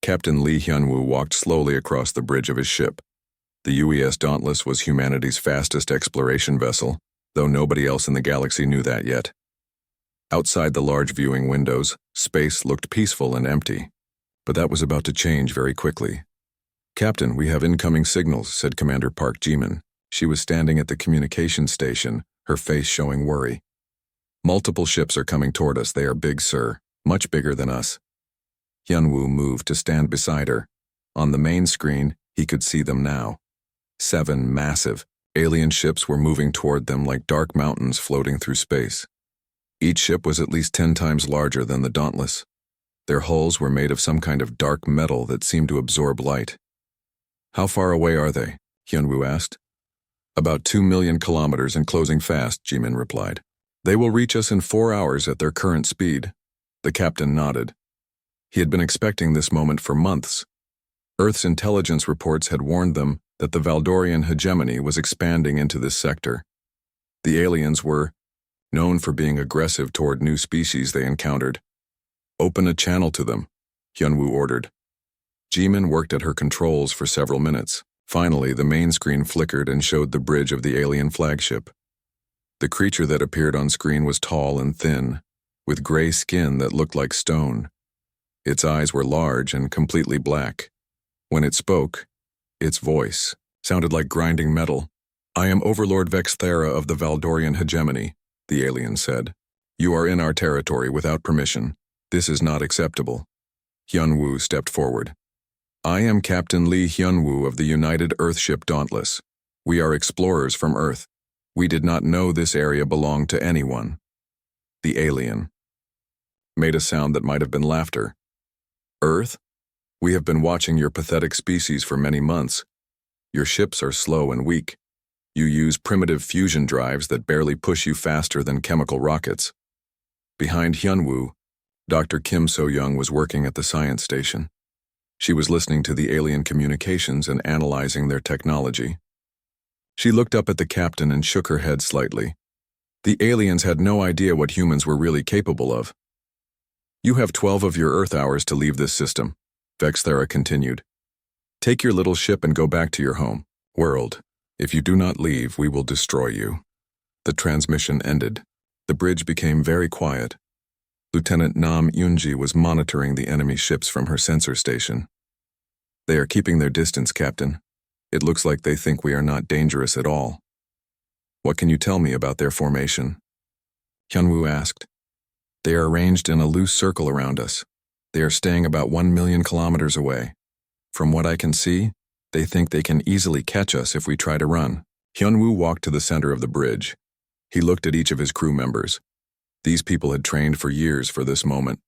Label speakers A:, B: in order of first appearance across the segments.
A: Captain Lee Hyun-woo walked slowly across the bridge of his ship. The UES Dauntless was humanity's fastest exploration vessel, though nobody else in the galaxy knew that yet. Outside the large viewing windows, space looked peaceful and empty. But that was about to change very quickly. "Captain, we have incoming signals," said Commander Park Jimin. She was standing at the communications station, her face showing worry. "Multiple ships are coming toward us. They are big, sir. Much bigger than us." Hyun-woo moved to stand beside her. On the main screen, he could see them now. 7 massive, alien ships were moving toward them like dark mountains floating through space. Each ship was at least 10 times larger than the Dauntless. Their hulls were made of some kind of dark metal that seemed to absorb light. "How far away are they?" Hyun-woo asked. "About 2 million kilometers and closing fast," Jimin replied. "They will reach us in 4 hours at their current speed." The captain nodded. He had been expecting this moment for months. Earth's intelligence reports had warned them that the Valdorian hegemony was expanding into this sector. The aliens were known for being aggressive toward new species they encountered. "Open a channel to them," Hyun-woo ordered. Jimin worked at her controls for several minutes. Finally, the main screen flickered and showed the bridge of the alien flagship. The creature that appeared on screen was tall and thin, with gray skin that looked like stone. Its eyes were large and completely black. When it spoke, its voice sounded like grinding metal. "I am Overlord Vexthera of the Valdorian hegemony," the alien said. "You are in our territory without permission. This is not acceptable." Hyun-woo stepped forward. "I am Captain Lee Hyun-woo of the United Earthship Dauntless. We are explorers from Earth. We did not know this area belonged to anyone." The alien made a sound that might have been laughter. "Earth? We have been watching your pathetic species for many months. Your ships are slow and weak. You use primitive fusion drives that barely push you faster than chemical rockets." Behind Hyun-woo, Dr. Kim So-young was working at the science station. She was listening to the alien communications and analyzing their technology. She looked up at the captain and shook her head slightly. The aliens had no idea what humans were really capable of. "You have 12 of your Earth hours to leave this system," Vexthera continued. "Take your little ship and go back to your home world. If you do not leave, we will destroy you." The transmission ended. The bridge became very quiet. Lieutenant Nam Yunji was monitoring the enemy ships from her sensor station. "They are keeping their distance, Captain. It looks like they think we are not dangerous at all." "What can you tell me about their formation?" Hyun-woo asked. "They are arranged in a loose circle around us. They are staying about 1 million kilometers away. From what I can see, they think they can easily catch us if we try to run." Hyun-woo walked to the center of the bridge. He looked at each of his crew members. These people had trained for years for this moment.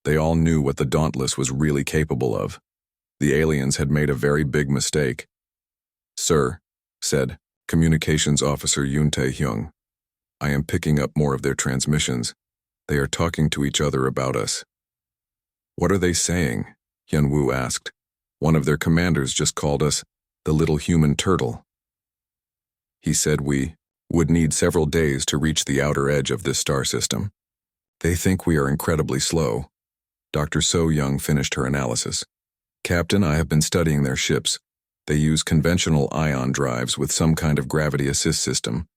A: They all knew what the Dauntless was really capable of. The aliens had made a very big mistake. "Sir," said Communications Officer Yoon Tae-hyung, "I am picking up more of their transmissions. They are talking to each other about us." "What are they saying?" Hyun-woo asked. "One of their commanders just called us the little human turtle. He said we would need several days to reach the outer edge of this star system. They think we are incredibly slow." Dr. So-young finished her analysis. "Captain, I have been studying their ships. They use conventional ion drives with some kind of gravity assist system.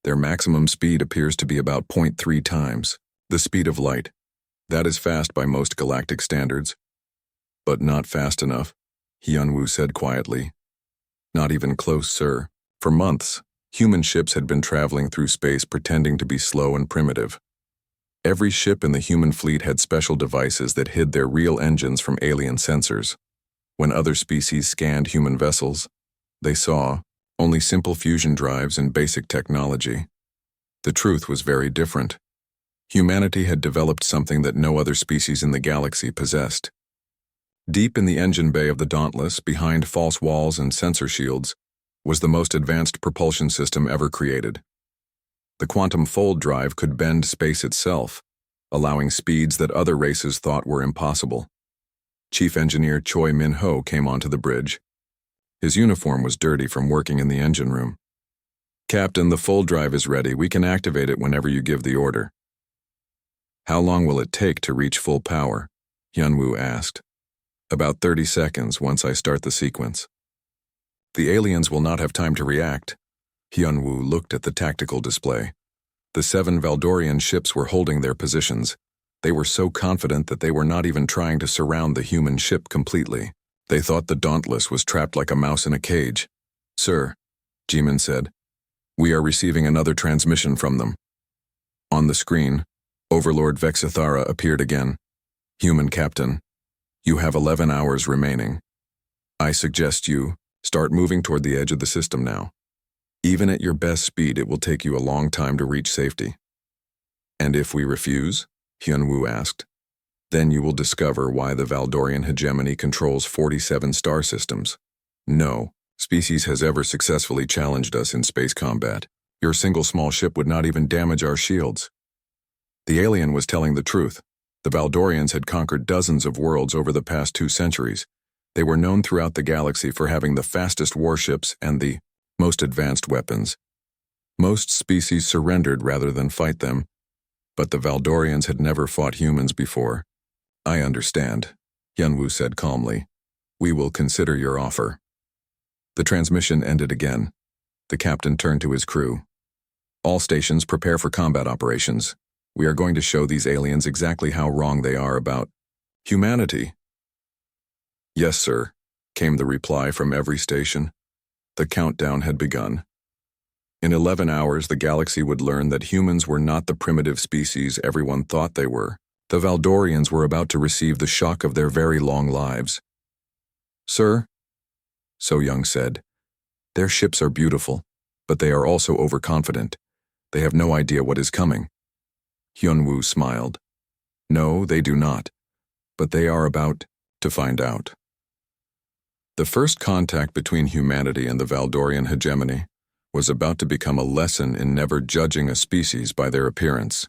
A: Their maximum speed appears to be about 0.3 times the speed of light. That is fast by most galactic standards." "But not fast enough," Hyun-woo said quietly. "Not even close, sir. For months, human ships had been traveling through space pretending to be slow and primitive. Every ship in the human fleet had special devices that hid their real engines from alien sensors. When other species scanned human vessels, they saw only simple fusion drives and basic technology. The truth was very different. Humanity had developed something that no other species in the galaxy possessed. Deep in the engine bay of the Dauntless, behind false walls and sensor shields, was the most advanced propulsion system ever created. The quantum fold drive could bend space itself, allowing speeds that other races thought were impossible. Chief Engineer Choi Min-ho came onto the bridge. His uniform was dirty from working in the engine room. "Captain, the fold drive is ready. We can activate it whenever you give the order." "How long will it take to reach full power?" Hyun-woo asked. About 30 seconds once I start the sequence. The aliens will not have time to react. Hyunwoo looked at the tactical display. The 7 Valdorian ships were holding their positions. They were so confident that they were not even trying to surround the human ship completely. They thought the Dauntless was trapped like a mouse in a cage. "Sir," Jimin said, "we are receiving another transmission from them." On the screen, Overlord Vexithara appeared again. "Human Captain, you have 11 hours remaining. I suggest you start moving toward the edge of the system now. Even at your best speed, it will take you a long time to reach safety." "And if we refuse?" Hyunwoo asked. "Then you will discover why the Valdorian hegemony controls 47 star systems. No species has ever successfully challenged us in space combat. Your single small ship would not even damage our shields." The alien was telling the truth. The Valdorians had conquered dozens of worlds over the past 2 centuries. They were known throughout the galaxy for having the fastest warships and the most advanced weapons. Most species surrendered rather than fight them, but the Valdorians had never fought humans before. "I understand," Hyunwoo said calmly. "We will consider your offer." The transmission ended again. The captain turned to his crew. "All stations prepare for combat operations. We are going to show these aliens exactly how wrong they are about humanity." "Yes, sir," came the reply from every station. The countdown had begun. In 11 hours, the galaxy would learn that humans were not the primitive species everyone thought they were. The Valdorians were about to receive the shock of their very long lives. "Sir," So Young said, "their ships are beautiful, but they are also overconfident. They have no idea what is coming." Hyunwoo smiled. "No, they do not, but they are about to find out." The first contact between humanity and the Valdorian hegemony was about to become a lesson in never judging a species by their appearance.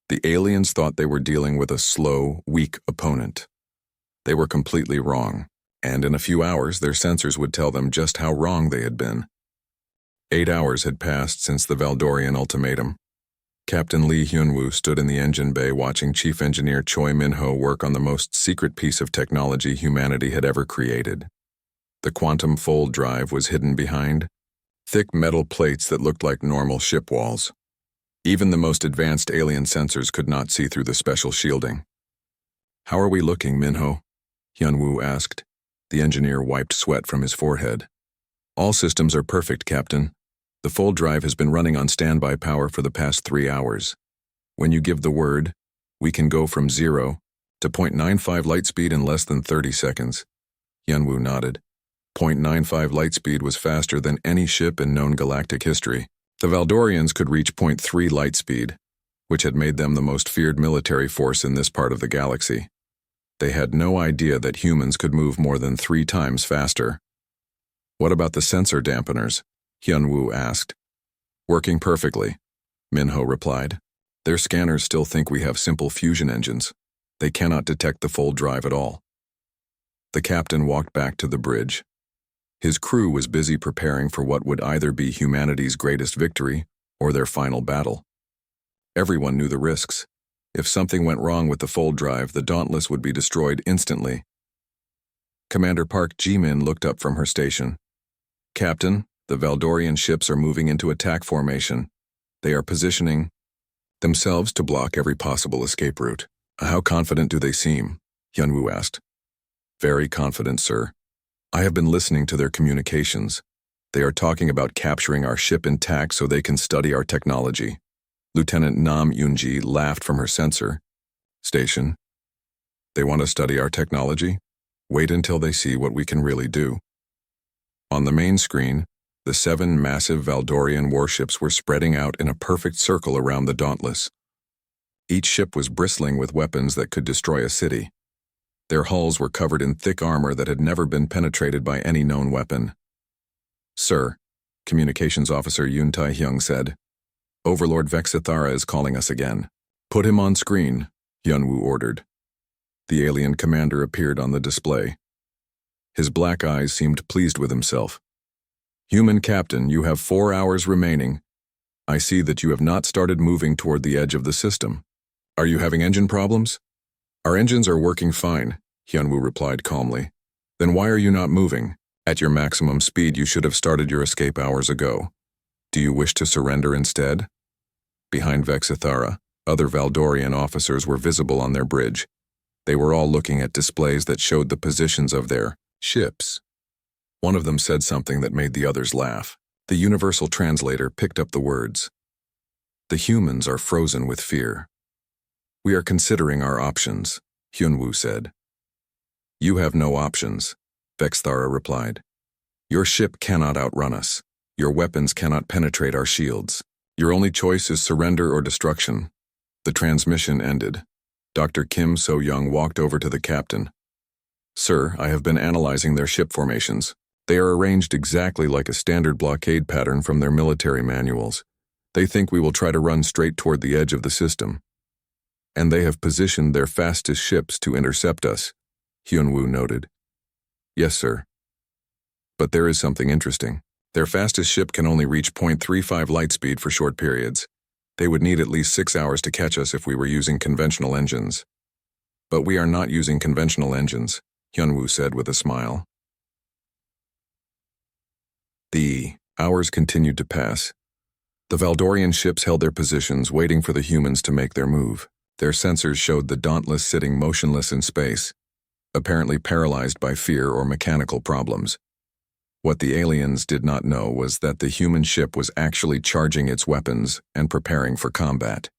A: The aliens thought they were dealing with a slow, weak opponent. They were completely wrong, and in a few hours their sensors would tell them just how wrong they had been. 8 hours had passed since the Valdorian ultimatum. Captain Lee Hyunwoo stood in the engine bay watching Chief Engineer Choi Min-ho work on the most secret piece of technology humanity had ever created. The quantum fold drive was hidden behind thick metal plates that looked like normal ship walls. Even the most advanced alien sensors could not see through the special shielding. "How are we looking, Min-ho?" Hyunwoo asked. The engineer wiped sweat from his forehead. "All systems are perfect, Captain. The fold drive has been running on standby power for the past 3 hours. When you give the word, we can go from 0 to 0.95 light speed in less than 30 seconds. Hyunwoo nodded. 0.95 light speed was faster than any ship in known galactic history. The Valdorians could reach 0.3 light speed, which had made them the most feared military force in this part of the galaxy. They had no idea that humans could move more than 3 times faster. "What about the sensor dampeners?" Hyunwoo asked. "Working perfectly," Min-ho replied. "Their scanners still think we have simple fusion engines. They cannot detect the fold drive at all." The captain walked back to the bridge. His crew was busy preparing for what would either be humanity's greatest victory or their final battle. Everyone knew the risks. If something went wrong with the fold drive, the Dauntless would be destroyed instantly. Commander Park Ji-min looked up from her station. "Captain, the Valdorian ships are moving into attack formation. They are positioning themselves to block every possible escape route." "How confident do they seem?" Hyunwoo asked. "Very confident, sir. I have been listening to their communications. They are talking about capturing our ship intact so they can study our technology." Lieutenant Nam Yoonji laughed from her sensor station. "They want to study our technology? Wait until they see what we can really do." On the main screen, the 7 massive Valdorian warships were spreading out in a perfect circle around the Dauntless. Each ship was bristling with weapons that could destroy a city. Their hulls were covered in thick armor that had never been penetrated by any known weapon. "Sir," Communications Officer Yoon Tae-hyung said, "Overlord Vexithara is calling us again." "Put him on screen," Hyunwoo ordered. The alien commander appeared on the display. His black eyes seemed pleased with himself. "Human Captain, you have 4 hours remaining. I see that you have not started moving toward the edge of the system. Are you having engine problems?" "Our engines are working fine. Hyunwoo replied calmly. Then why are you not moving? At your maximum speed, you should have started your escape hours ago. Do you wish to surrender instead? Behind Vexithara, other Valdorian officers were visible on their bridge. They were all looking at displays that showed the positions of their ships. One of them said something that made the others laugh. The universal translator picked up the words. The humans are frozen with fear. We are considering our options, Hyunwoo said. You have no options, Vexthara replied. Your ship cannot outrun us. Your weapons cannot penetrate our shields. Your only choice is surrender or destruction. The transmission ended. Dr. Kim So-young walked over to the captain. Sir, I have been analyzing their ship formations. They are arranged exactly like a standard blockade pattern from their military manuals. They think we will try to run straight toward the edge of the system. And they have positioned their fastest ships to intercept us, Hyunwoo noted. Yes, sir. But there is something interesting. Their fastest ship can only reach 0.35 light speed for short periods. They would need at least 6 hours to catch us if we were using conventional engines. But we are not using conventional engines, Hyunwoo said with a smile. The hours continued to pass. The Valdorian ships held their positions, waiting for the humans to make their move. Their sensors showed the Dauntless sitting motionless in space, apparently paralyzed by fear or mechanical problems. What the aliens did not know was that the human ship was actually charging its weapons and preparing for combat.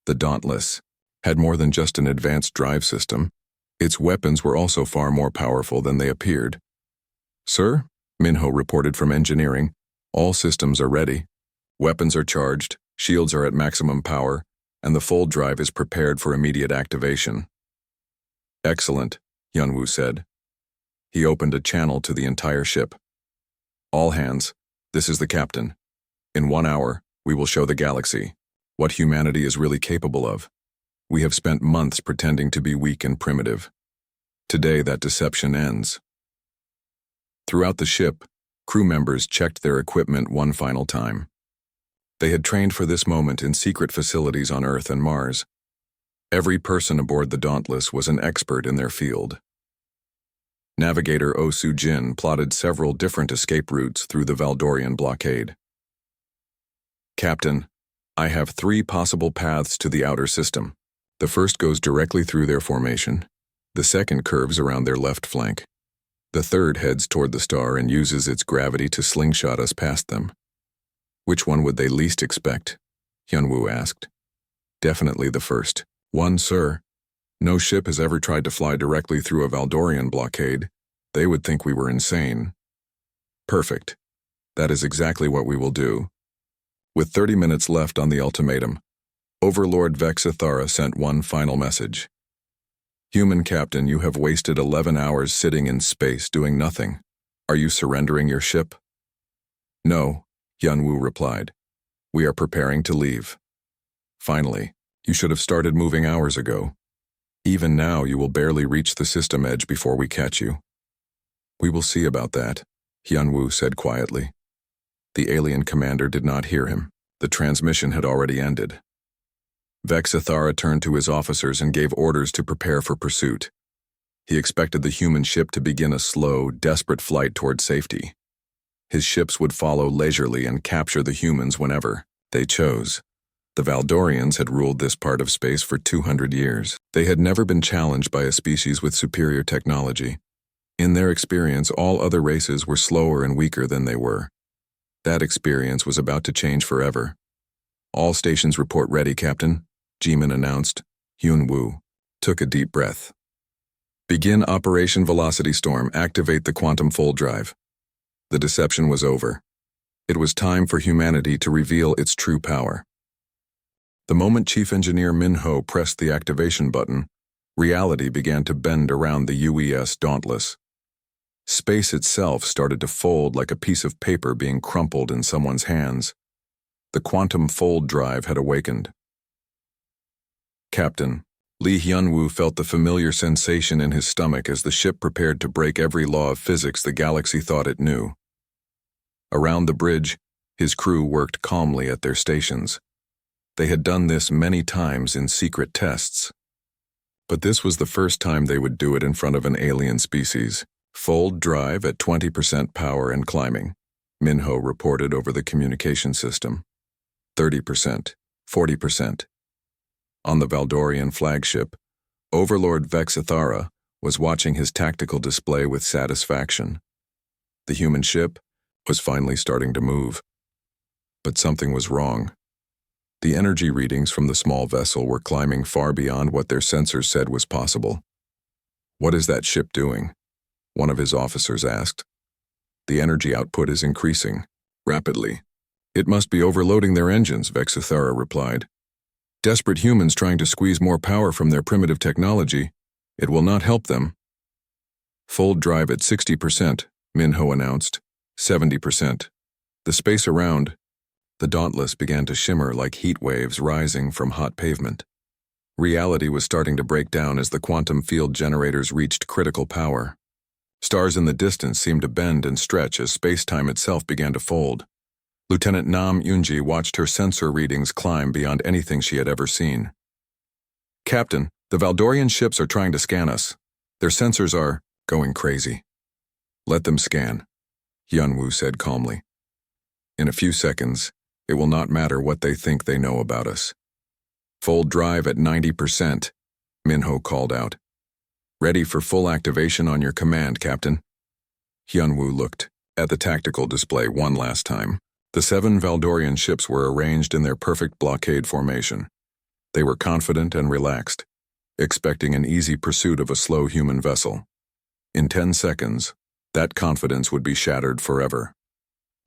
A: The Dauntless had more than just an advanced drive system. Its weapons were also far more powerful than they appeared. Sir, Minho reported from engineering, all systems are ready. Weapons are charged, shields are at maximum power, and the fold drive is prepared for immediate activation. Excellent, Hyunwoo said. He opened a channel to the entire ship. All hands, this is the captain. In 1 hour, we will show the galaxy what humanity is really capable of. We have spent months pretending to be weak and primitive. Today, that deception ends. Throughout the ship, crew members checked their equipment one final time. They had trained for this moment in secret facilities on Earth and Mars. Every person aboard the Dauntless was an expert in their field. Navigator Oh Soo-jin plotted several different escape routes through the Valdorian blockade. Captain, I have 3 possible paths to the outer system. The first goes directly through their formation. The second curves around their left flank. The third heads toward the star and uses its gravity to slingshot us past them. Which one would they least expect? Hyunwoo asked. Definitely the first. One, sir. No ship has ever tried to fly directly through a Valdorian blockade. They would think we were insane. Perfect. That is exactly what we will do. With 30 minutes left on the ultimatum, Overlord Vexithara sent one final message. Human Captain, you have wasted 11 hours sitting in space doing nothing. Are you surrendering your ship? No, Hyunwoo replied. We are preparing to leave. Finally, you should have started moving hours ago. Even now, you will barely reach the system edge before we catch you. We will see about that, Hyunwoo said quietly. The alien commander did not hear him. The transmission had already ended. Vexithara turned to his officers and gave orders to prepare for pursuit. He expected the human ship to begin a slow, desperate flight toward safety. His ships would follow leisurely and capture the humans whenever they chose. The Valdorians had ruled this part of space for 200 years. They had never been challenged by a species with superior technology. In their experience, all other races were slower and weaker than they were. That experience was about to change forever. All stations report ready, Captain, Jimin announced. Hyunwoo took a deep breath. Begin Operation Velocity Storm. Activate the quantum fold drive. The deception was over. It was time for humanity to reveal its true power. The moment Chief Engineer Minho pressed the activation button, reality began to bend around the UES Dauntless. Space itself started to fold like a piece of paper being crumpled in someone's hands. The quantum fold drive had awakened. Captain, Lee Hyunwoo felt the familiar sensation in his stomach as the ship prepared to break every law of physics the galaxy thought it knew. Around the bridge, his crew worked calmly at their stations. They had done this many times in secret tests. But this was the first time they would do it in front of an alien species. Fold drive at 20% power and climbing, Minho reported over the communication system. 30%, 40%. On the Valdorian flagship, Overlord Vexithara was watching his tactical display with satisfaction. The human ship was finally starting to move. But something was wrong. The energy readings from the small vessel were climbing far beyond what their sensors said was possible. "What is that ship doing?" one of his officers asked. "The energy output is increasing rapidly. It must be overloading their engines," Vexithara replied. "Desperate humans trying to squeeze more power from their primitive technology. It will not help them." "Fold drive at 60%, Minho announced. 70%. The space around." The Dauntless began to shimmer like heat waves rising from hot pavement. Reality was starting to break down as the quantum field generators reached critical power. Stars in the distance seemed to bend and stretch as space-time itself began to fold. Lieutenant Nam Yunji watched her sensor readings climb beyond anything she had ever seen. "Captain, the Valdorian ships are trying to scan us. Their sensors are going crazy." "Let them scan," Hyunwoo said calmly. "In a few seconds, it will not matter what they think they know about us." "Fold drive at 90%, Minho called out. "Ready for full activation on your command, Captain." Hyunwoo looked at the tactical display one last time. The 7 Valdorian ships were arranged in their perfect blockade formation. They were confident and relaxed, expecting an easy pursuit of a slow human vessel. In 10 seconds, that confidence would be shattered forever.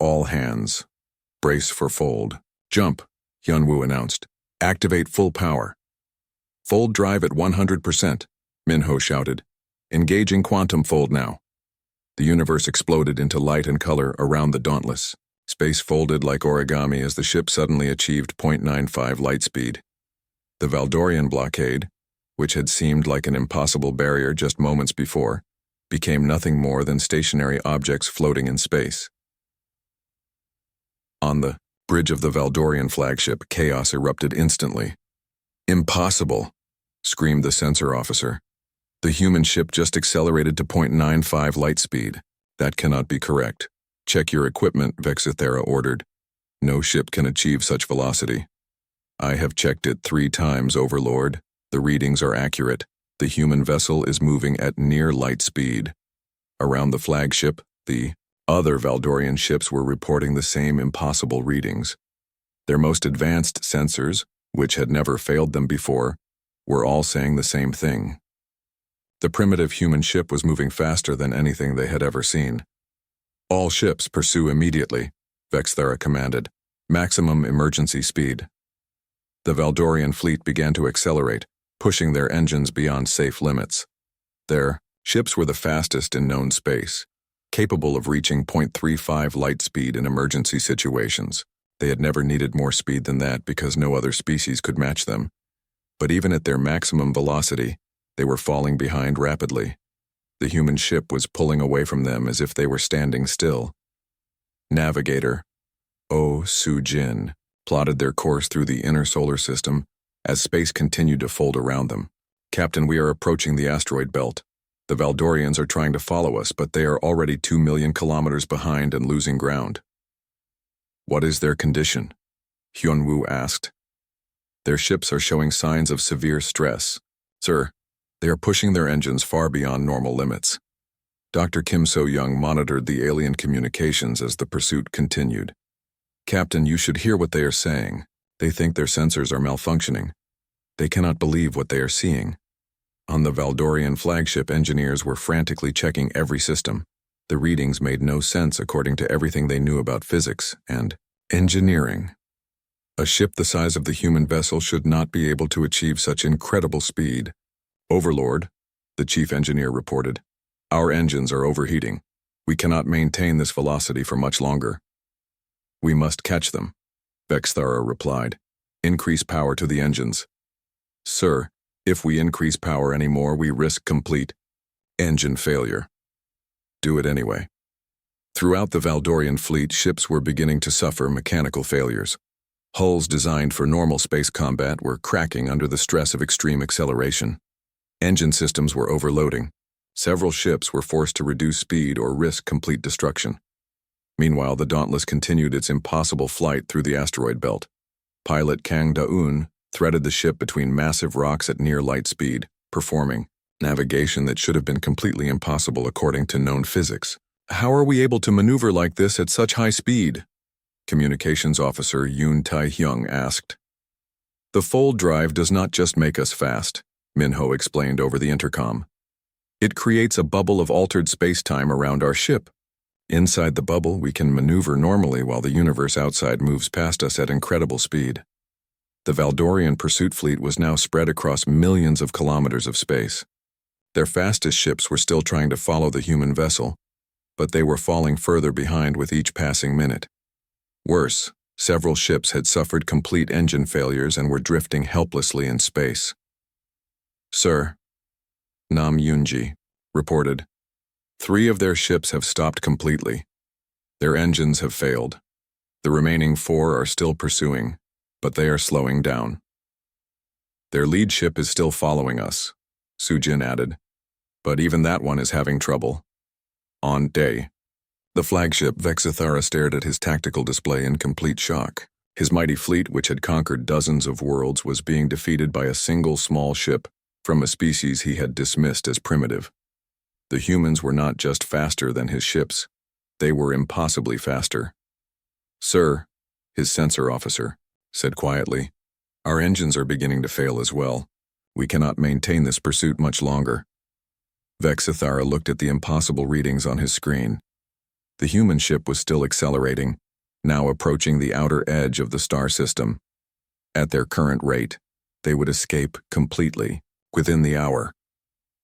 A: "All hands. Brace for fold. Jump," Hyunwoo announced. "Activate full power." "Fold drive at 100%, Minho shouted. "Engaging quantum fold now." The universe exploded into light and color around the Dauntless. Space folded like origami as the ship suddenly achieved 0.95 light speed. The Valdorian blockade, which had seemed like an impossible barrier just moments before, became nothing more than stationary objects floating in space. On the bridge of the Valdorian flagship, chaos erupted instantly. "Impossible," screamed the sensor officer. "The human ship just accelerated to 0.95 light speed. That cannot be correct. Check your equipment," Vexithara ordered. "No ship can achieve such velocity." "I have checked it 3 times, Overlord. The readings are accurate. The human vessel is moving at near light speed." Around the flagship, the other Valdorian ships were reporting the same impossible readings. Their most advanced sensors, which had never failed them before, were all saying the same thing. The primitive human ship was moving faster than anything they had ever seen. "All ships pursue immediately," Vexithara commanded. "Maximum emergency speed." The Valdorian fleet began to accelerate, pushing their engines beyond safe limits. Their ships were the fastest in known space, capable of reaching 0.35 light speed in emergency situations. They had never needed more speed than that because no other species could match them. But even at their maximum velocity, they were falling behind rapidly. The human ship was pulling away from them as if they were standing still. Navigator Oh Soo-jin plotted their course through the inner solar system as space continued to fold around them. "Captain, we are approaching the asteroid belt. The Valdorians are trying to follow us, but they are already 2 million kilometers behind and losing ground." "What is their condition?" Hyunwoo asked. "Their ships are showing signs of severe stress. Sir, they are pushing their engines far beyond normal limits." Dr. Kim So-young monitored the alien communications as the pursuit continued. "Captain, you should hear what they are saying. They think their sensors are malfunctioning. They cannot believe what they are seeing." On the Valdorian flagship, engineers were frantically checking every system. The readings made no sense according to everything they knew about physics and engineering. A ship the size of the human vessel should not be able to achieve such incredible speed. "Overlord," the chief engineer reported, "our engines are overheating. We cannot maintain this velocity for much longer." "We must catch them," Vexithara replied. "Increase power to the engines." "Sir, if we increase power any more, we risk complete engine failure." "Do it anyway." Throughout the Valdorian fleet, ships were beginning to suffer mechanical failures. Hulls designed for normal space combat were cracking under the stress of extreme acceleration. Engine systems were overloading. Several ships were forced to reduce speed or risk complete destruction. Meanwhile, the Dauntless continued its impossible flight through the asteroid belt. Pilot Kang Da-un threaded the ship between massive rocks at near light speed, performing navigation that should have been completely impossible according to known physics. "How are we able to maneuver like this at such high speed?" Communications Officer Yoon Tae-hyung asked. "The fold drive does not just make us fast," Minho explained over the intercom. "It creates a bubble of altered space-time around our ship. Inside the bubble, we can maneuver normally while the universe outside moves past us at incredible speed." The Valdorian pursuit fleet was now spread across millions of kilometers of space. Their fastest ships were still trying to follow the human vessel, but they were falling further behind with each passing minute. Worse, several ships had suffered complete engine failures and were drifting helplessly in space. "Sir," Nam Yoonji reported, "3 of their ships have stopped completely. Their engines have failed. The remaining 4 are still pursuing, but they are slowing down. Their lead ship is still following us," Sujin added, "but even that one is having trouble." On day, the flagship Vexithara stared at his tactical display in complete shock. His mighty fleet, which had conquered dozens of worlds, was being defeated by a single small ship from a species he had dismissed as primitive. The humans were not just faster than his ships, they were impossibly faster. "Sir," his sensor officer said quietly, "our engines are beginning to fail as well. We cannot maintain this pursuit much longer." Vexithara looked at the impossible readings on his screen. The human ship was still accelerating, now approaching the outer edge of the star system. At their current rate, they would escape completely within the hour.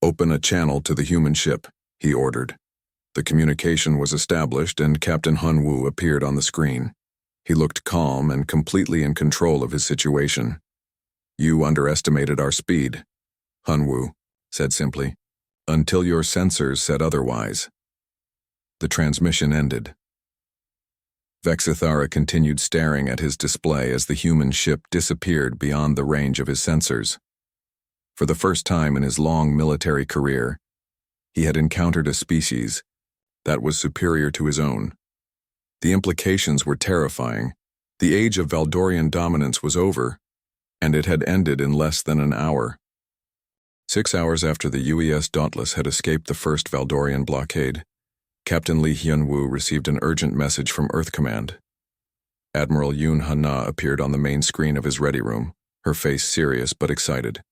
A: "Open a channel to the human ship," he ordered. The communication was established and Captain Hunwoo appeared on the screen. He looked calm and completely in control of his situation. "You underestimated our speed," Hunwoo said simply, "until your sensors said otherwise." The transmission ended. Vexithara continued staring at his display as the human ship disappeared beyond the range of his sensors. For the first time in his long military career, he had encountered a species that was superior to his own. The implications were terrifying. The age of Valdorian dominance was over, and it had ended in less than an hour. 6 hours after the UES Dauntless had escaped the first Valdorian blockade, Captain Lee Hyun-woo received an urgent message from Earth Command. Admiral Yoon Han-na appeared on the main screen of his ready room, her face serious but excited.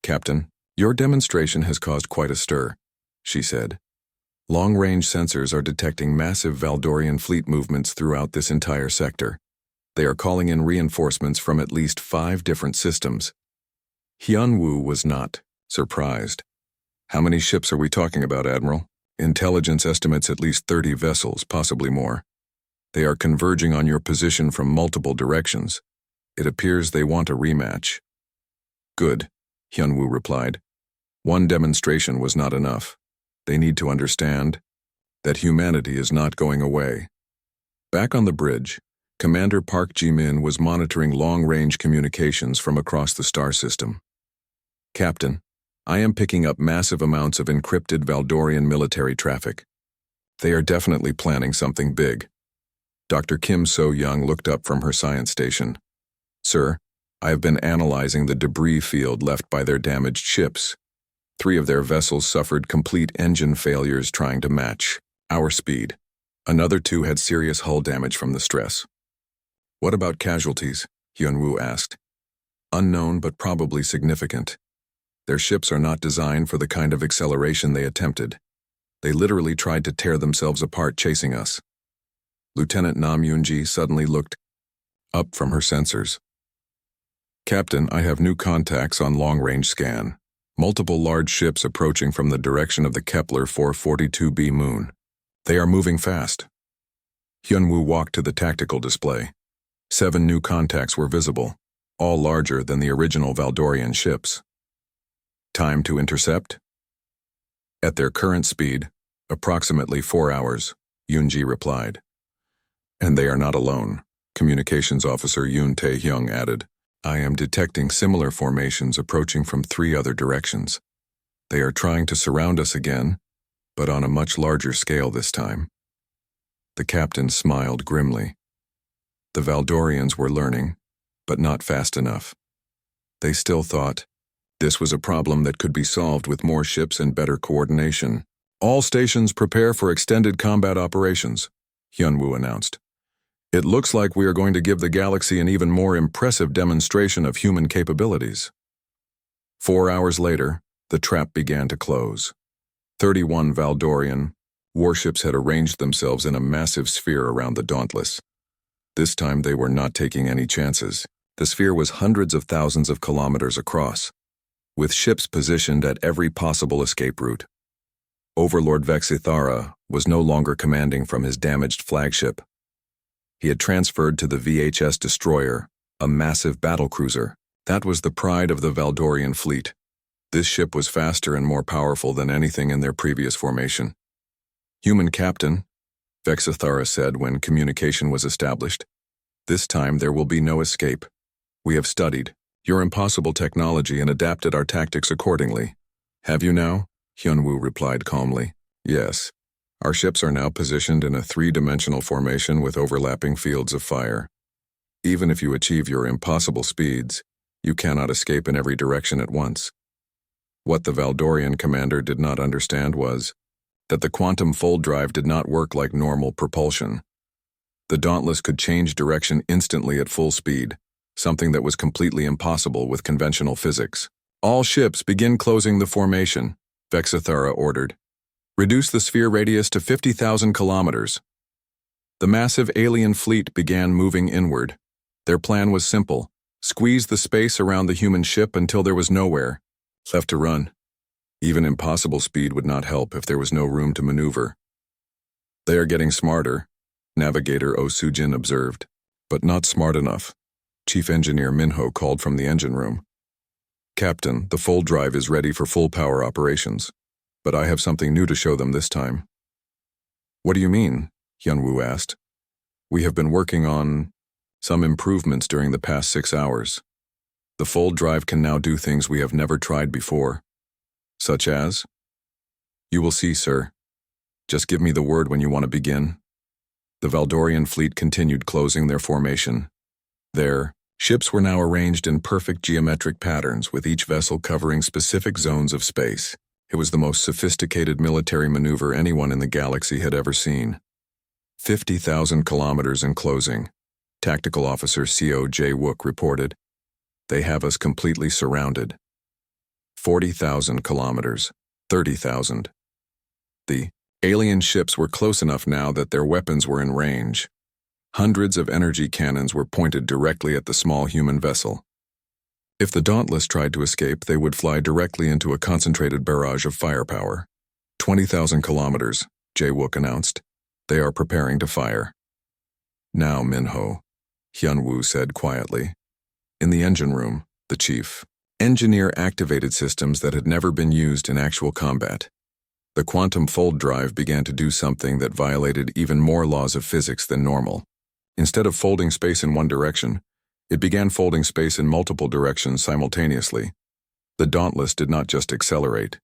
A: "Captain, your demonstration has caused quite a stir," she said. "Long-range sensors are detecting massive Valdorian fleet movements throughout this entire sector. They are calling in reinforcements from at least 5 different systems." Hyun-woo was not surprised. "How many ships are we talking about, Admiral?" "Intelligence estimates at least 30 vessels, possibly more. They are converging on your position from multiple directions. It appears they want a rematch." "Good," Hyun-woo replied. "One demonstration was not enough. They need to understand that humanity is not going away." Back on the bridge, Commander Park Ji-min was monitoring long-range communications from across the star system. "Captain, I am picking up massive amounts of encrypted Valdorian military traffic. They are definitely planning something big." Dr. Kim So-young looked up from her science station. "Sir, I have been analyzing the debris field left by their damaged ships. 3 of their vessels suffered complete engine failures trying to match our speed. Another 2 had serious hull damage from the stress." "What about casualties?" Hyun-woo asked. "Unknown but probably significant. Their ships are not designed for the kind of acceleration they attempted. They literally tried to tear themselves apart chasing us." Lieutenant Nam Yoonji suddenly looked up from her sensors. "Captain, I have new contacts on long-range scan. Multiple large ships approaching from the direction of the Kepler 442b moon. They are moving fast." Hyun-woo walked to the tactical display. 7 new contacts were visible, all larger than the original Valdorian ships. "Time to intercept?" "At their current speed, approximately 4 hours," Yoonji replied. "And they are not alone," Communications Officer Yoon Tae-hyung added. "I am detecting similar formations approaching from 3 other directions. They are trying to surround us again, but on a much larger scale this time. The captain smiled grimly. The Valdorians were learning, but not fast enough. They still thought this was a problem that could be solved with more ships and better coordination. All stations prepare for extended combat operations, Hyunwoo announced. It looks like we are going to give the galaxy an even more impressive demonstration of human capabilities. 4 hours later, the trap began to close. 31 Valdorian warships had arranged themselves in a massive sphere around the Dauntless. This time they were not taking any chances. The sphere was hundreds of thousands of kilometers across, with ships positioned at every possible escape route. Overlord Vexithara was no longer commanding from his damaged flagship. He had transferred to the VHS destroyer, a massive battlecruiser. That was the pride of the Valdorian fleet. This ship was faster and more powerful than anything in their previous formation. "Human captain," Vexithara said when communication was established, "this time there will be no escape. We have studied your impossible technology and adapted our tactics accordingly." "Have you now?" Hyunwoo replied calmly. "Yes. Our ships are now positioned in a 3-dimensional formation with overlapping fields of fire. Even if you achieve your impossible speeds, you cannot escape in every direction at once." What the Valdorian commander did not understand was that the quantum fold drive did not work like normal propulsion. The Dauntless could change direction instantly at full speed, something that was completely impossible with conventional physics. "All ships begin closing the formation," Vexithara ordered. "Reduce the sphere radius to 50,000 kilometers." The massive alien fleet began moving inward. Their plan was simple: squeeze the space around the human ship until there was nowhere left to run. Even impossible speed would not help if there was no room to maneuver. "They are getting smarter," Navigator Oh Soo-jin observed. "But not smart enough," Chief Engineer Minho called from the engine room. "Captain, the fold drive is ready for full power operations, but I have something new to show them this time." "What do you mean?" Hyunwoo asked. "We have been working on some improvements during the past 6 hours. The fold drive can now do things we have never tried before." "Such as?" "You will see, sir. Just give me the word when you want to begin." The Valdorian fleet continued closing their formation. Their ships were now arranged in perfect geometric patterns, with each vessel covering specific zones of space. It was the most sophisticated military maneuver anyone in the galaxy had ever seen. 50,000 kilometers in closing, Tactical Officer Co. Jae-wook reported. "They have us completely surrounded." 40,000 kilometers, 30,000. The alien ships were close enough now that their weapons were in range. Hundreds of energy cannons were pointed directly at the small human vessel. If the Dauntless tried to escape, they would fly directly into a concentrated barrage of firepower. 20,000 kilometers, Jae-wook announced. "They are preparing to fire." "Now, Minho," Hyunwoo said quietly. In the engine room, the chief engineer activated systems that had never been used in actual combat. The quantum fold drive began to do something that violated even more laws of physics than normal. Instead of folding space in one direction, it began folding space in multiple directions simultaneously. The Dauntless did not just accelerate.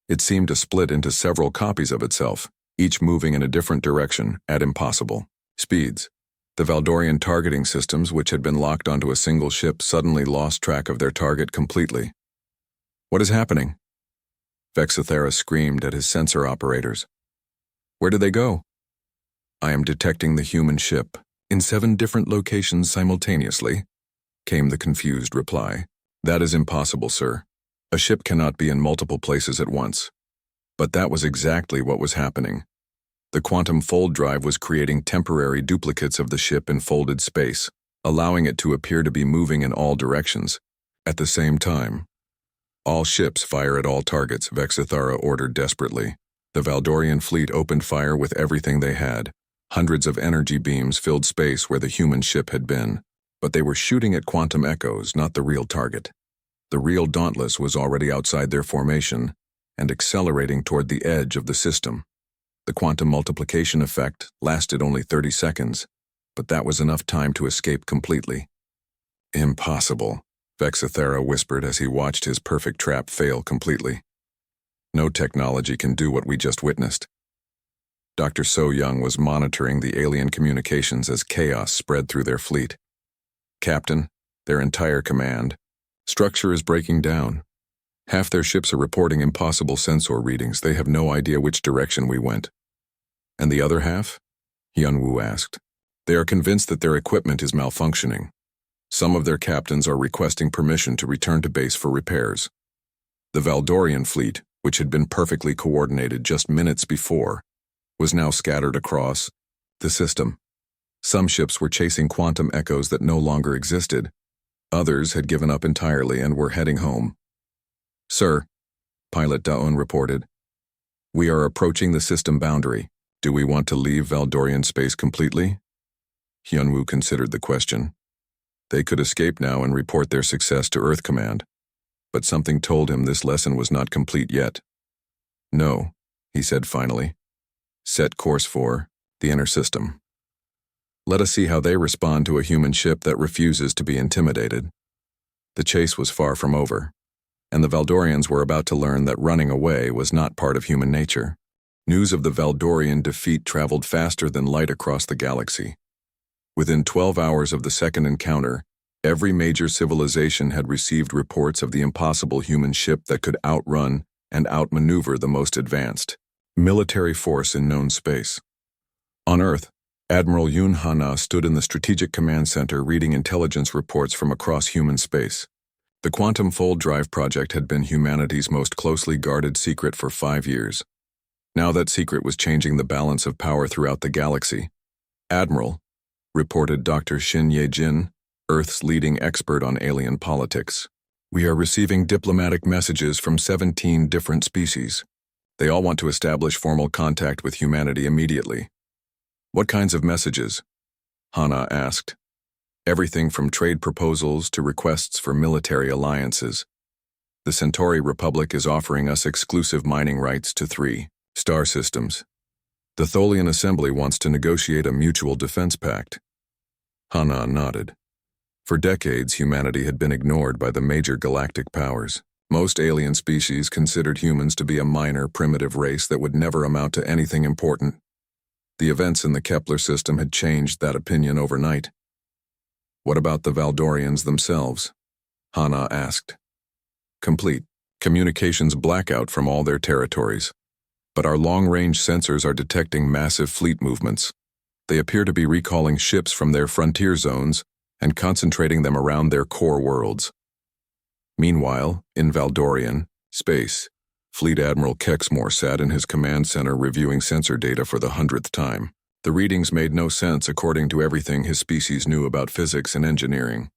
A: It seemed to split into several copies of itself, each moving in a different direction at impossible speeds. The Valdorian targeting systems, which had been locked onto a single ship, suddenly lost track of their target completely. "What is happening?" Vexithara screamed at his sensor operators. "Where did they go?" "I am detecting the human ship in 7 different locations simultaneously," came the confused reply. "That is impossible, sir. A ship cannot be in multiple places at once." But that was exactly what was happening. The quantum fold drive was creating temporary duplicates of the ship in folded space, allowing it to appear to be moving in all directions at the same time. "All ships fire at all targets," Vexithara ordered desperately. The Valdorian fleet opened fire with everything they had. Hundreds of energy beams filled space where the human ship had been, but they were shooting at quantum echoes, not the real target. The real Dauntless was already outside their formation and accelerating toward the edge of the system. The quantum multiplication effect lasted only 30 seconds, but that was enough time to escape completely. "Impossible," Vexithara whispered as he watched his perfect trap fail completely. No technology can do what we just witnessed. Dr. So Young was monitoring the alien communications as chaos spread through their fleet. Captain, their entire command, structure is breaking down. Half their ships are reporting impossible sensor readings. They have no idea which direction we went. And the other half? Hyunwoo asked. They are convinced that their equipment is malfunctioning. Some of their captains are requesting permission to return to base for repairs. The Valdorian fleet, which had been perfectly coordinated just minutes before, was now scattered across the system. Some ships were chasing quantum echoes that no longer existed. Others had given up entirely and were heading home. Sir, Pilot Daon reported, we are approaching the system boundary. Do we want to leave Valdorian space completely? Hyunwoo considered the question. They could escape now and report their success to Earth Command. But something told him this lesson was not complete yet. No, he said finally. Set course for the inner system. Let us see how they respond to a human ship that refuses to be intimidated. The chase was far from over, and the Valdorians were about to learn that running away was not part of human nature. News of the Valdorian defeat traveled faster than light across the galaxy. Within 12 hours of the second encounter, every major civilization had received reports of the impossible human ship that could outrun and outmaneuver the most advanced military force in known space. On Earth, Admiral Yoon Ha-na stood in the Strategic Command Center reading intelligence reports from across human space. The Quantum Fold Drive project had been humanity's most closely guarded secret for 5 years. Now that secret was changing the balance of power throughout the galaxy. Admiral, reported Dr. Shin Ye-jin, Earth's leading expert on alien politics. We are receiving diplomatic messages from 17 different species. They all want to establish formal contact with humanity immediately. What kinds of messages? Hana asked. Everything from trade proposals to requests for military alliances. The Centauri Republic is offering us exclusive mining rights to 3 star systems. The Tholian Assembly wants to negotiate a mutual defense pact. Hana nodded. For decades, humanity had been ignored by the major galactic powers. Most alien species considered humans to be a minor, primitive race that would never amount to anything important. The events in the Kepler system had changed that opinion overnight. What about the Valdorians themselves? Hana asked. Complete communications blackout from all their territories. But our long-range sensors are detecting massive fleet movements. They appear to be recalling ships from their frontier zones and concentrating them around their core worlds. Meanwhile, in Valdorian space, Fleet Admiral Kexmore sat in his command center reviewing sensor data for the 100th time. The readings made no sense according to everything his species knew about physics and engineering.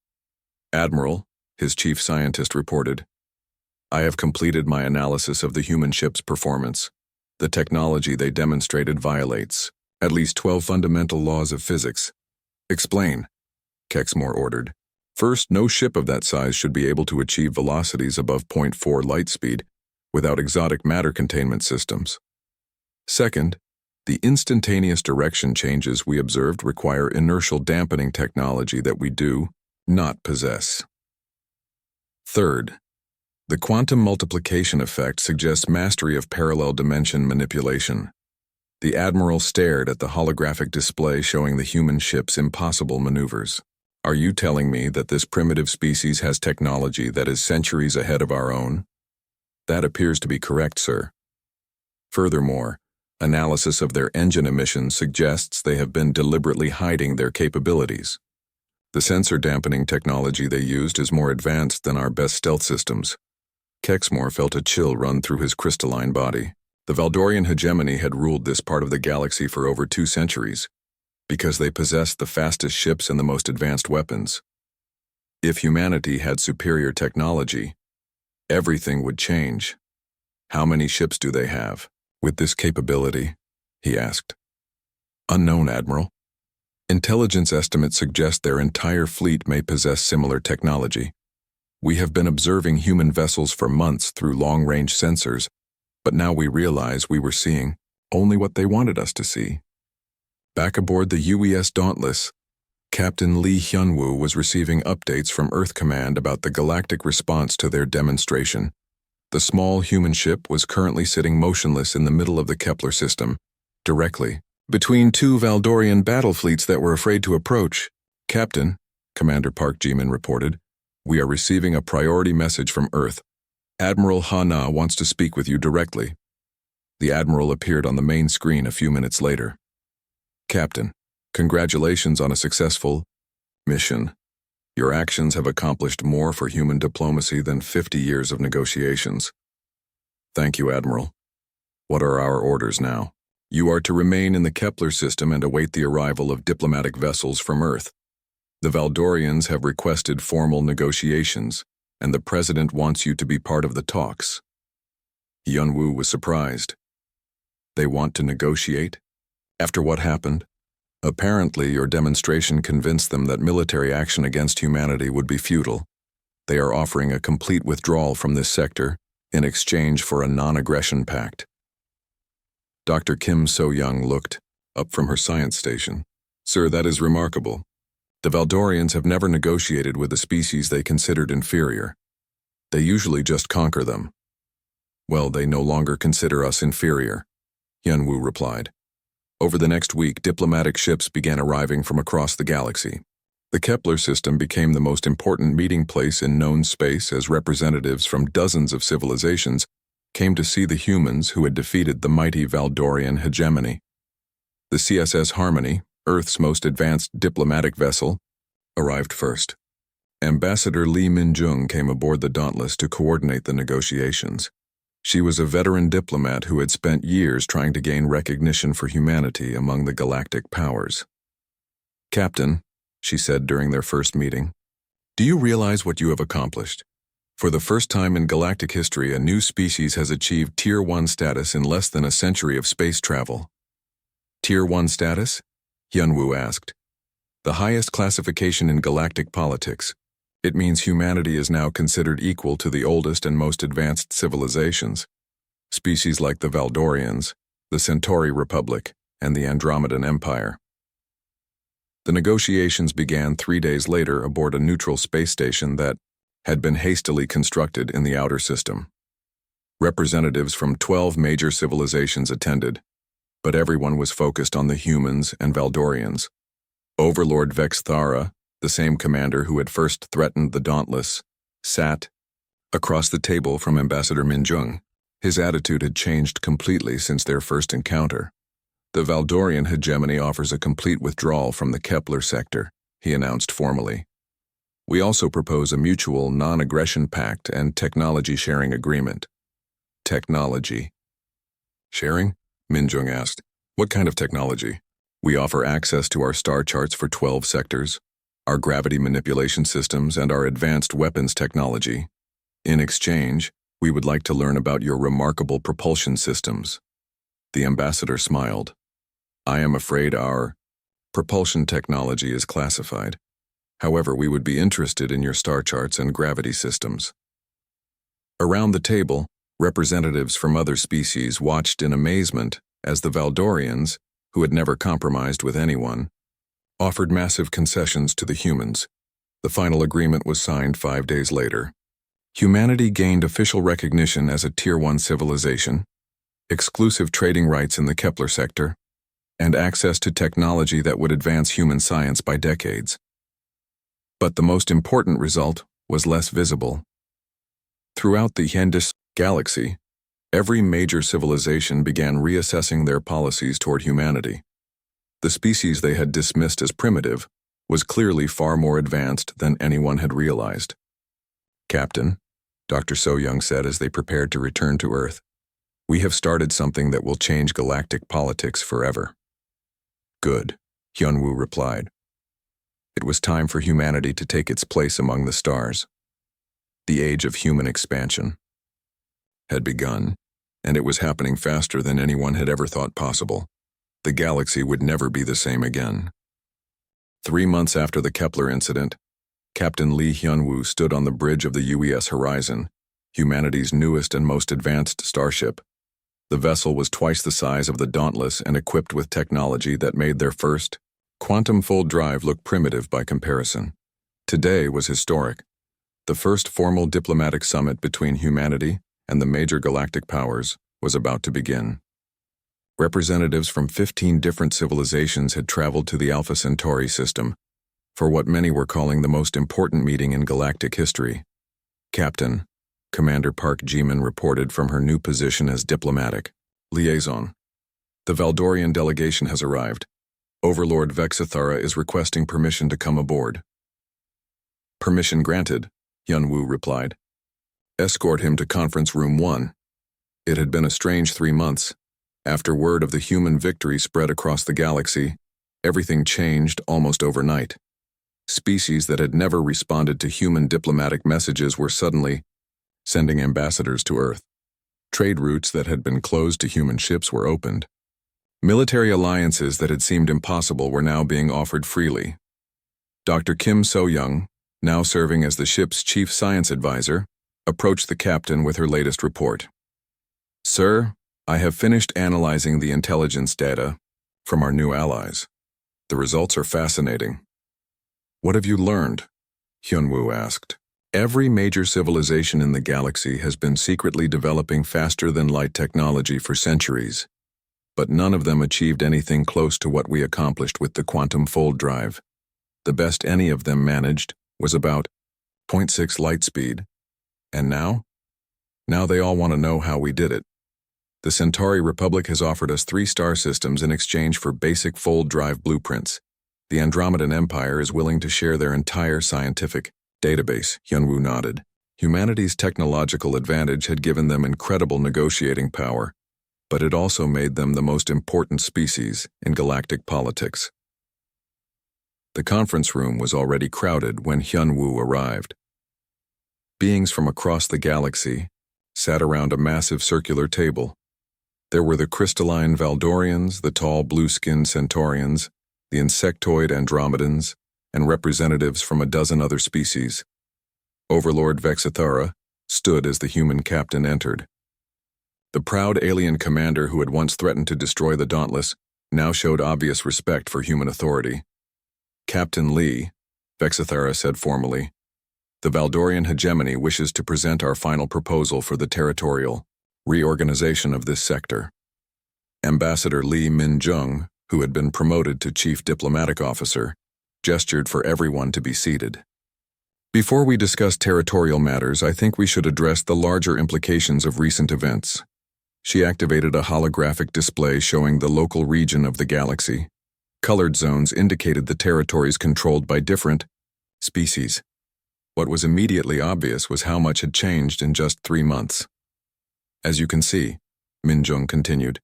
A: Admiral, his chief scientist reported, I have completed my analysis of the human ship's performance. The technology they demonstrated violates at least 12 fundamental laws of physics. Explain, Kexmore ordered. First, no ship of that size should be able to achieve velocities above 0.4 light speed without exotic matter containment systems. Second, the instantaneous direction changes we observed require inertial dampening technology that we do not possess. Third, the quantum multiplication effect suggests mastery of parallel dimension manipulation. The Admiral stared at the holographic display showing the human ship's impossible maneuvers. Are you telling me that this primitive species has technology that is centuries ahead of our own? That appears to be correct, sir. Furthermore, analysis of their engine emissions suggests they have been deliberately hiding their capabilities. The sensor dampening technology they used is more advanced than our best stealth systems. Kexmore felt a chill run through his crystalline body. The Valdorian hegemony had ruled this part of the galaxy for over 2 centuries. Because they possessed the fastest ships and the most advanced weapons. If humanity had superior technology, everything would change. How many ships do they have with this capability? He asked. Unknown, Admiral. Intelligence estimates suggest their entire fleet may possess similar technology. We have been observing human vessels for months through long-range sensors, but now we realize we were seeing only what they wanted us to see. Back aboard the UES Dauntless, Captain Lee Hyunwoo was receiving updates from Earth Command about the galactic response to their demonstration. The small human ship was currently sitting motionless in the middle of the Kepler system, directly between two Valdorian battle fleets that were afraid to approach. "Captain," Commander Park Jimin reported, "we are receiving a priority message from Earth. Admiral Ha-Na wants to speak with you directly." The Admiral appeared on the main screen a few minutes later. "Captain, congratulations on a successful mission. Your actions have accomplished more for human diplomacy than 50 years of negotiations." "Thank you, Admiral. What are our orders now?" "You are to remain in the Kepler system and await the arrival of diplomatic vessels from Earth. The Valdorians have requested formal negotiations, and the President wants you to be part of the talks." Hyun-woo was surprised. "They want to negotiate? After what happened? Apparently, your demonstration convinced them that military action against humanity would be futile. They are offering a complete withdrawal from this sector in exchange for a non-aggression pact." Dr. Kim So-young looked up from her science station. "Sir, that is remarkable. The Valdorians have never negotiated with a species they considered inferior. They usually just conquer them." "Well, they no longer consider us inferior," Hyun-woo replied. Over the next week, diplomatic ships began arriving from across the galaxy. The Kepler system became the most important meeting place in known space as representatives from dozens of civilizations came to see the humans who had defeated the mighty Valdorian hegemony. The CSS Harmony, Earth's most advanced diplomatic vessel, arrived first. Ambassador Lee Min-jung came aboard the Dauntless to coordinate the negotiations. She was a veteran diplomat who had spent years trying to gain recognition for humanity among the galactic powers. "Captain," she said during their first meeting, "do you realize what you have accomplished? For the first time in galactic history, a new species has achieved Tier 1 status in less than a century of space travel." "Tier 1 status?" Hyun-woo asked. "The highest classification in galactic politics. It means humanity is now considered equal to the oldest and most advanced civilizations. Species like the Valdorians, the Centauri Republic, and the Andromedan Empire." The negotiations began 3 days later aboard a neutral space station that had been hastily constructed in the outer system. Representatives from 12 major civilizations attended, but everyone was focused on the humans and Valdorians. Overlord Vex Thara, the same commander who had first threatened the Dauntless, sat across the table from Ambassador Min-jung. His attitude had changed completely since their first encounter. "The Valdorian hegemony offers a complete withdrawal from the Kepler sector," he announced formally. "We also propose a mutual non-aggression pact and technology sharing agreement." "Technology sharing?" Min-jung asked. "What kind of technology?" "We offer access to our star charts for 12 sectors, our gravity manipulation systems, and our advanced weapons technology. In exchange, we would like to learn about your remarkable propulsion systems." The ambassador smiled. "I am afraid our propulsion technology is classified. However, we would be interested in your star charts and gravity systems." Around the table, representatives from other species watched in amazement as the Valdorians, who had never compromised with anyone, offered massive concessions to the humans. The final agreement was signed 5 days later. Humanity gained official recognition as a Tier 1 civilization, exclusive trading rights in the Kepler sector, and access to technology that would advance human science by decades. But the most important result was less visible. Throughout the Hendis galaxy, every major civilization began reassessing their policies toward humanity. The species they had dismissed as primitive was clearly far more advanced than anyone had realized. "Captain," Dr. So-young said as they prepared to return to Earth, "we have started something that will change galactic politics forever." "Good," Hyun-woo replied. It was time for humanity to take its place among the stars. The age of human expansion had begun, and it was happening faster than anyone had ever thought possible. The galaxy would never be the same again. 3 months after the Kepler incident, Captain Lee Hyun-woo stood on the bridge of the UES Horizon, humanity's newest and most advanced starship. The vessel was twice the size of the Dauntless and equipped with technology that made their first quantum fold drive look primitive by comparison. Today was historic, the first formal diplomatic summit between humanity and the major galactic powers, was about to begin. Representatives from 15 different civilizations had traveled to the Alpha Centauri system for what many were calling the most important meeting in galactic history. Captain, Commander Park Jimin reported from her new position as diplomatic liaison. The Valdorian delegation has arrived. Overlord Vexithara is requesting permission to come aboard. Permission granted, Hyunwoo replied. Escort him to conference room 1. It had been a strange 3 months. After word of the human victory spread across the galaxy, everything changed almost overnight. Species that had never responded to human diplomatic messages were suddenly sending ambassadors to Earth. Trade routes that had been closed to human ships were opened. Military alliances that had seemed impossible were now being offered freely. Dr. Kim So-young, now serving as the ship's chief science advisor, approached the captain with her latest report. Sir, I have finished analyzing the intelligence data from our new allies. The results are fascinating. What have you learned? Hyunwoo asked. Every major civilization in the galaxy has been secretly developing faster-than-light technology for centuries, but none of them achieved anything close to what we accomplished with the quantum fold drive. The best any of them managed was about 0.6 light speed. And now? Now they all want to know how we did it. The Centauri Republic has offered us 3 star systems in exchange for basic fold drive blueprints. The Andromedan Empire is willing to share their entire scientific database, Hyunwoo nodded. Humanity's technological advantage had given them incredible negotiating power, but it also made them the most important species in galactic politics. The conference room was already crowded when Hyunwoo arrived. Beings from across the galaxy sat around a massive circular table. There were the crystalline Valdorians, the tall blue-skinned Centaurians, the insectoid Andromedans, and representatives from a dozen other species. Overlord Vexithara stood as the human captain entered. The proud alien commander who had once threatened to destroy the Dauntless now showed obvious respect for human authority. Captain Lee, Vexithara said formally, the Valdorian hegemony wishes to present our final proposal for the territorial reorganization of this sector. Ambassador Lee Min-jung, who had been promoted to chief diplomatic officer, gestured for everyone to be seated. Before we discuss territorial matters, I think we should address the larger implications of recent events. She activated a holographic display showing the local region of the galaxy. Colored zones indicated the territories controlled by different species. What was immediately obvious was how much had changed in just 3 months. As you can see, Min-jung continued,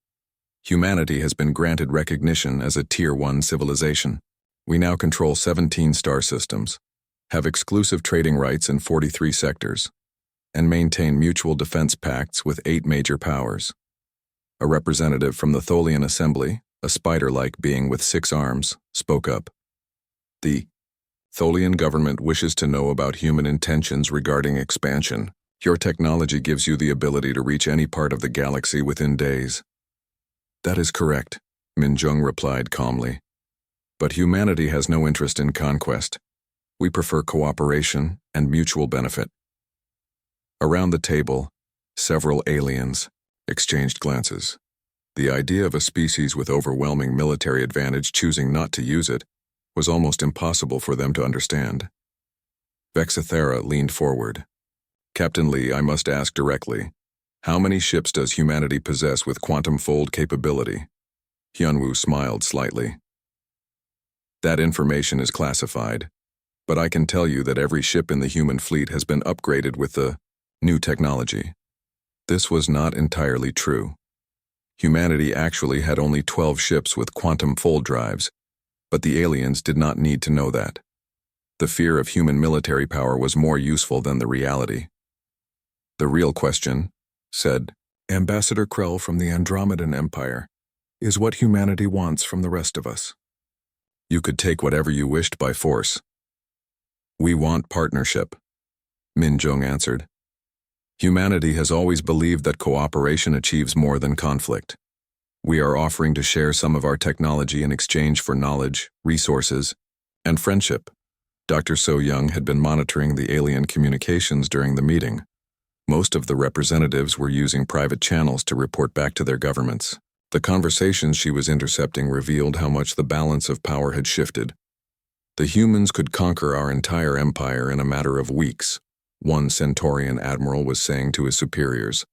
A: humanity has been granted recognition as a Tier 1 civilization. We now control 17 star systems, have exclusive trading rights in 43 sectors, and maintain mutual defense pacts with 8 major powers. A representative from the Tholian Assembly, a spider-like being with 6 arms, spoke up. The Tholian government wishes to know about human intentions regarding expansion. Your technology gives you the ability to reach any part of the galaxy within days. That is correct, Min-jung replied calmly. But humanity has no interest in conquest. We prefer cooperation and mutual benefit. Around the table, several aliens exchanged glances. The idea of a species with overwhelming military advantage choosing not to use it was almost impossible for them to understand. Vexithara leaned forward. Captain Lee, I must ask directly, how many ships does humanity possess with quantum fold capability? Hyunwoo smiled slightly. That information is classified, but I can tell you that every ship in the human fleet has been upgraded with the new technology. This was not entirely true. Humanity actually had only 12 ships with quantum fold drives, but the aliens did not need to know that. The fear of human military power was more useful than the reality. The real question, said Ambassador Krell from the Andromedan Empire, is what humanity wants from the rest of us. You could take whatever you wished by force. We want partnership, Min-jung answered. Humanity has always believed that cooperation achieves more than conflict. We are offering to share some of our technology in exchange for knowledge, resources, and friendship. Dr. So-young had been monitoring the alien communications during the meeting. Most of the representatives were using private channels to report back to their governments. The conversations she was intercepting revealed how much the balance of power had shifted. The humans could conquer our entire empire in a matter of weeks, one Centaurian admiral was saying to his superiors.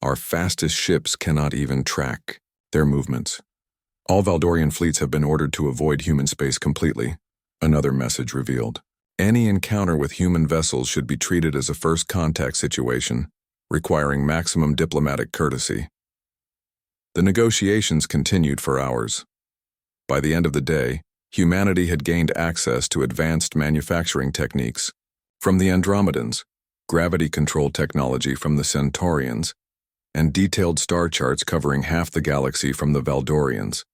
A: Our fastest ships cannot even track their movements. All Valdorian fleets have been ordered to avoid human space completely, another message revealed. Any encounter with human vessels should be treated as a first contact situation, requiring maximum diplomatic courtesy. The negotiations continued for hours. By the end of the day, humanity had gained access to advanced manufacturing techniques from the Andromedans, gravity control technology from the Centaurians, and detailed star charts covering half the galaxy from the Valdorians.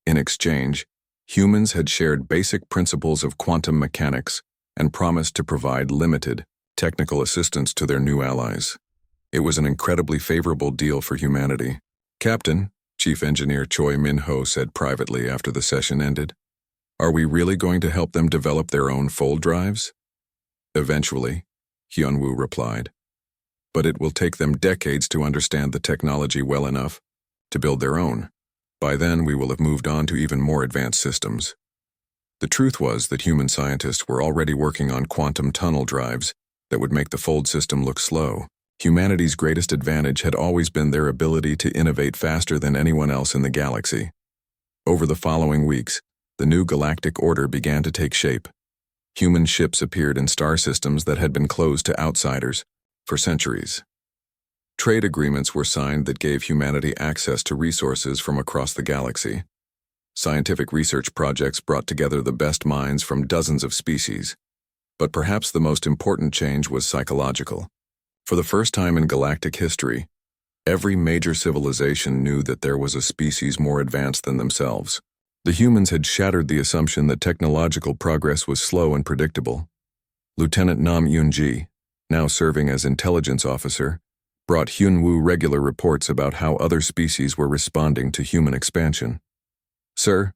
A: In exchange, humans had shared basic principles of quantum mechanics and promised to provide limited technical assistance to their new allies. It was an incredibly favorable deal for humanity. Captain, Chief Engineer Choi Min-ho said privately after the session ended, "Are we really going to help them develop their own fold drives?" "Eventually," Hyun-woo replied. "But it will take them decades to understand the technology well enough to build their own. By then, we will have moved on to even more advanced systems." The truth was that human scientists were already working on quantum tunnel drives that would make the fold system look slow. Humanity's greatest advantage had always been their ability to innovate faster than anyone else in the galaxy. Over the following weeks, the new galactic order began to take shape. Human ships appeared in star systems that had been closed to outsiders for centuries. Trade agreements were signed that gave humanity access to resources from across the galaxy. Scientific research projects brought together the best minds from dozens of species. But perhaps the most important change was psychological. For the first time in galactic history, every major civilization knew that there was a species more advanced than themselves. The humans had shattered the assumption that technological progress was slow and predictable. Lieutenant Nam Yoon-ji, now serving as intelligence officer, brought Hyun-woo regular reports about how other species were responding to human expansion. "Sir,"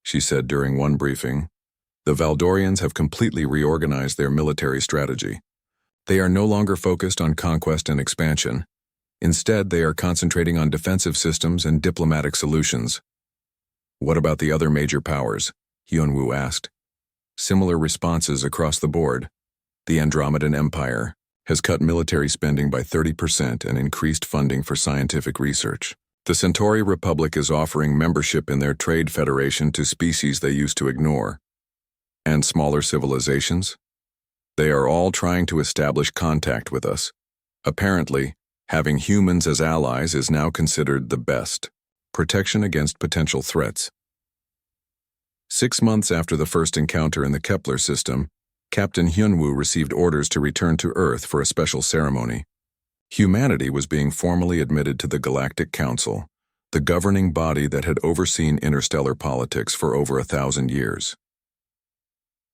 A: she said during one briefing, "the Valdorians have completely reorganized their military strategy. They are no longer focused on conquest and expansion. Instead, they are concentrating on defensive systems and diplomatic solutions." "What about the other major powers?" Hyun-woo asked. Similar responses across the board. The Andromedan Empire has cut military spending by 30% and increased funding for scientific research. The Centauri Republic is offering membership in their trade federation to species they used to ignore. And smaller civilizations? They are all trying to establish contact with us. Apparently, having humans as allies is now considered the best protection against potential threats. 6 months after the first encounter in the Kepler system, Captain Hyun-woo received orders to return to Earth for a special ceremony. Humanity was being formally admitted to the Galactic Council, the governing body that had overseen interstellar politics for over 1,000 years.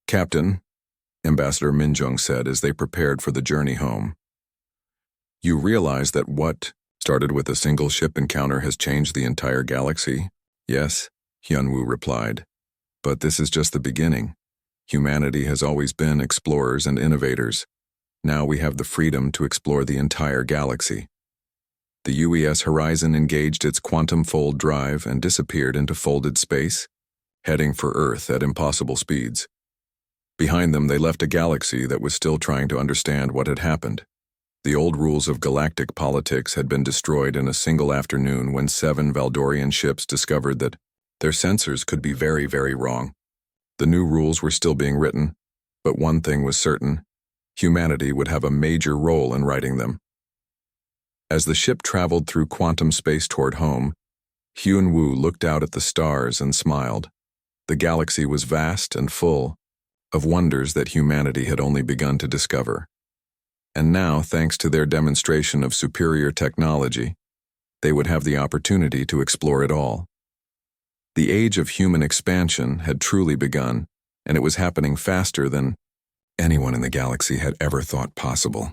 A: "Captain," Ambassador Min-jung said as they prepared for the journey home, "you realize that what started with a single ship encounter has changed the entire galaxy?" "Yes," Hyun-woo replied, "but this is just the beginning. Humanity has always been explorers and innovators. Now we have the freedom to explore the entire galaxy." The UES Horizon engaged its quantum fold drive and disappeared into folded space, heading for Earth at impossible speeds. Behind them, they left a galaxy that was still trying to understand what had happened. The old rules of galactic politics had been destroyed in a single afternoon when 7 Valdorian ships discovered that their sensors could be very, very wrong. The new rules were still being written, but one thing was certain: humanity would have a major role in writing them. As the ship traveled through quantum space toward home, Hyun-woo looked out at the stars and smiled. The galaxy was vast and full of wonders that humanity had only begun to discover. And now, thanks to their demonstration of superior technology, they would have the opportunity to explore it all. The age of human expansion had truly begun, and it was happening faster than anyone in the galaxy had ever thought possible.